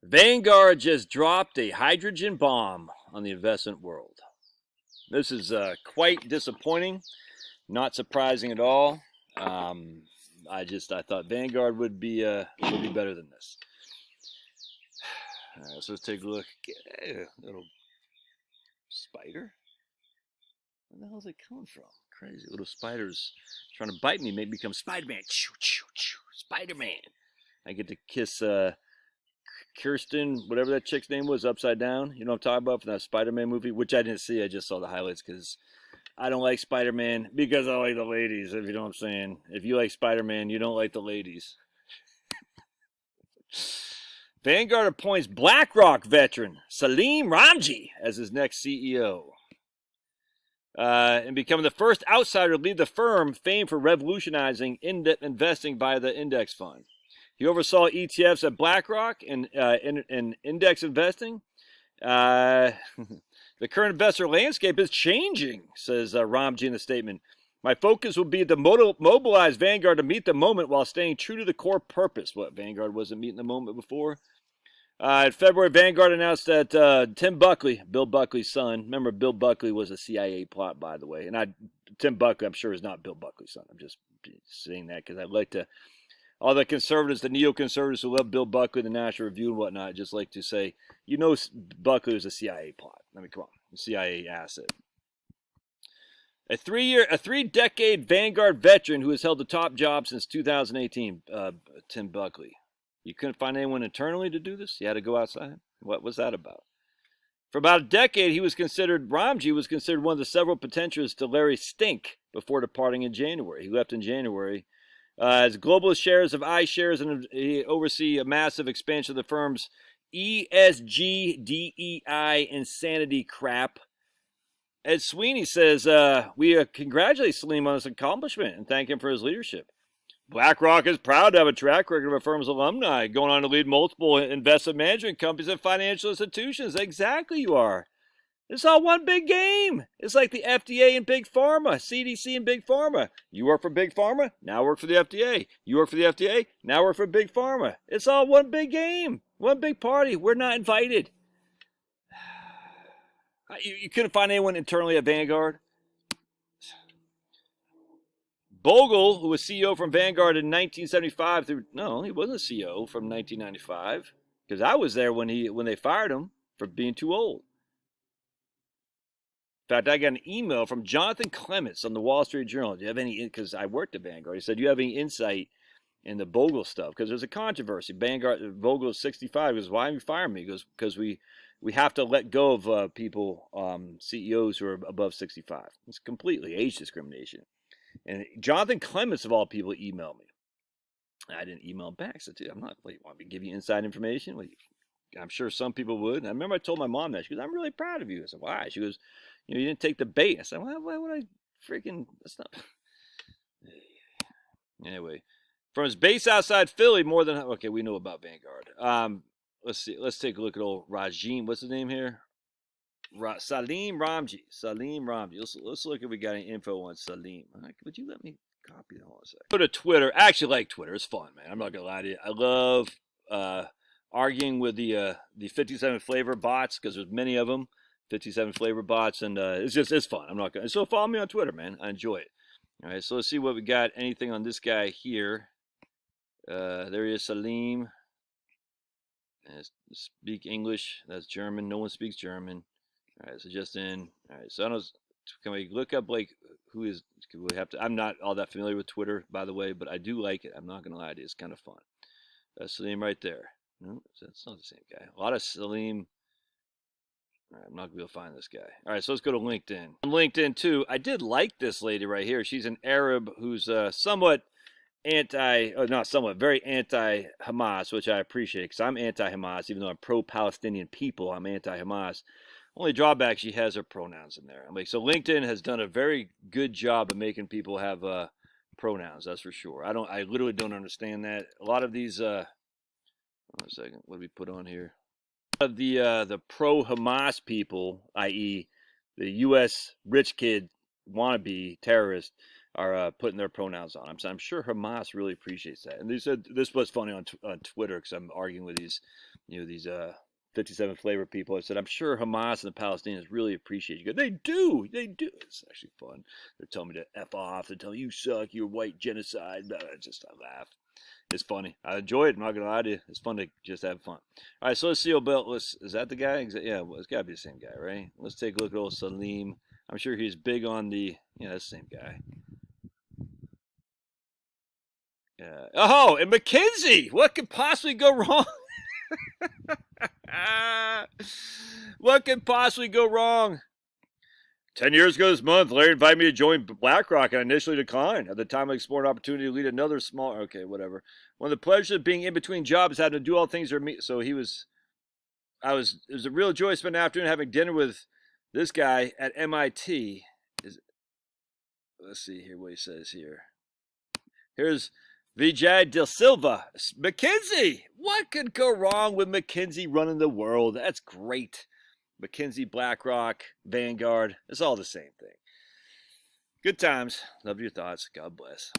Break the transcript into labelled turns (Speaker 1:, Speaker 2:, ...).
Speaker 1: Vanguard just dropped a hydrogen bomb on the investment world. This is quite disappointing, not surprising at all. I thought Vanguard would be better than this. All right, so let's take a look. Little spider. Where the hell is it coming from? Crazy little spiders trying to bite me, make me become Spider-Man. Spider-Man. I get to kiss Kirsten, whatever that chick's name was, upside down. You know what I'm talking about, from that Spider-Man movie, which I didn't see. I just saw the highlights because I don't like Spider-Man because I like the ladies, if you know what I'm saying. If you like Spider-Man, you don't like the ladies. Vanguard appoints BlackRock veteran Salim Ramji as his next CEO. And becoming the first outsider to lead the firm famed for revolutionizing investing by the index fund. He oversaw ETFs at BlackRock and index investing. The current investor landscape is changing, says Ramji in the statement. My focus will be to mobilize Vanguard to meet the moment while staying true to the core purpose. What, Vanguard wasn't meeting the moment before? In February, Vanguard announced that Tim Buckley, Bill Buckley's son, remember Bill Buckley was a CIA plot, by the way, and Tim Buckley, I'm sure, is not Bill Buckley's son. I'm just saying that because I'd like to, all the conservatives, the neoconservatives who love Bill Buckley, the National Review and whatnot, I'd just like to say, you know, Buckley was a CIA plot. I mean, come on, a CIA asset. A three-decade Vanguard veteran who has held the top job since 2018, Tim Buckley. You couldn't find anyone internally to do this? You had to go outside? What was that about? For about a decade, Ramji was considered one of the several potentials to Larry Stink before departing in January. He left in January. As global shares of iShares, and he oversee a massive expansion of the firm's ESG, DEI, insanity crap. Ed Sweeney says, we congratulate Salim on his accomplishment and thank him for his leadership. BlackRock is proud to have a track record of a firm's alumni, going on to lead multiple investment management companies and financial institutions. Exactly, you are. It's all one big game. It's like the FDA and Big Pharma, CDC and Big Pharma. You work for Big Pharma, now work for the FDA. You work for the FDA, now work for Big Pharma. It's all one big game, one big party. We're not invited. You couldn't find anyone internally at Vanguard? Bogle, who was CEO from Vanguard in 1975 he wasn't CEO from 1995 because I was there when they fired him for being too old. In fact, I got an email from Jonathan Clements on the Wall Street Journal. Do you have any, because I worked at Vanguard, he said, do you have any insight in the Bogle stuff? Because there's a controversy. Bogle is 65. He goes, why are you firing me? He goes, because we have to let go of people, CEOs who are above 65. It's completely age discrimination. And Jonathan Clements, of all people, emailed me. I didn't email him back. So I'm not, you want me to give you inside information? I'm sure some people would. And I remember I told my mom that. She goes, I'm really proud of you. I said, why? She goes, you didn't take the bait. I said, why would I freaking, that's not. Anyway, from his base outside Philly, okay, we know about Vanguard. Let's see. Let's take a look at old Rajim. What's his name here? Salim Ramji. Let's look if we got any info on Salim. Would you let me copy that? Hold on a second. Go to Twitter. I actually like Twitter. It's fun, man. I'm not gonna lie to you. I love arguing with the 57 flavor bots because there's many of them. 57 flavor bots, and it's fun. I'm not gonna. So follow me on Twitter, man. I enjoy it. All right. So let's see what we got. Anything on this guy here? There he is, Salim. Speak English. That's German. No one speaks German. All right, so just in. All right, so I don't. Can we look up who is? We have to. I'm not all that familiar with Twitter, by the way, but I do like it. I'm not gonna lie to you. It's kind of fun. Salim right there. No, that's not the same guy. A lot of Salim. All right, I'm not gonna be able to find this guy. All right, so let's go to LinkedIn. On LinkedIn too, I did like this lady right here. She's an Arab who's very anti-Hamas, which I appreciate because I'm anti-Hamas, even though I'm pro-Palestinian people. I'm anti-Hamas. Only drawback, she has her pronouns in there. So LinkedIn has done a very good job of making people have pronouns. That's for sure. I literally don't understand that. A lot of these. Hold on a second. What do we put on here? Of the pro-Hamas people, i.e., the U.S. rich kid wannabe terrorists, are putting their pronouns on. I'm sure Hamas really appreciates that. And they said this was funny on Twitter because I'm arguing with these these 57 flavor people. I said, I'm sure Hamas and the Palestinians really appreciate you. They do. It's actually fun. They're telling me to F off. They're telling me, you suck, you're white genocide. I laugh. It's funny. I enjoy it. I'm not going to lie to you. It's fun to just have fun. All right, so let's see. Is that the guy? Yeah, well, it's got to be the same guy, right? Let's take a look at old Salim. I'm sure he's big on the, that's the same guy. Oh, and McKinsey. What could possibly go wrong? What could possibly go wrong? 10 years ago this month, Larry invited me to join BlackRock, and I initially declined. At the time, I explored an opportunity to lead another small... Okay, whatever. One of the pleasures of being in between jobs is having to do all things... So it was a real joy to spend the afternoon having dinner with this guy at MIT. Let's see here what he says here. Here's Vijay De Silva. McKinsey! What could go wrong with McKinsey running the world? That's great. McKinsey, BlackRock, Vanguard. It's all the same thing. Good times. Love your thoughts. God bless.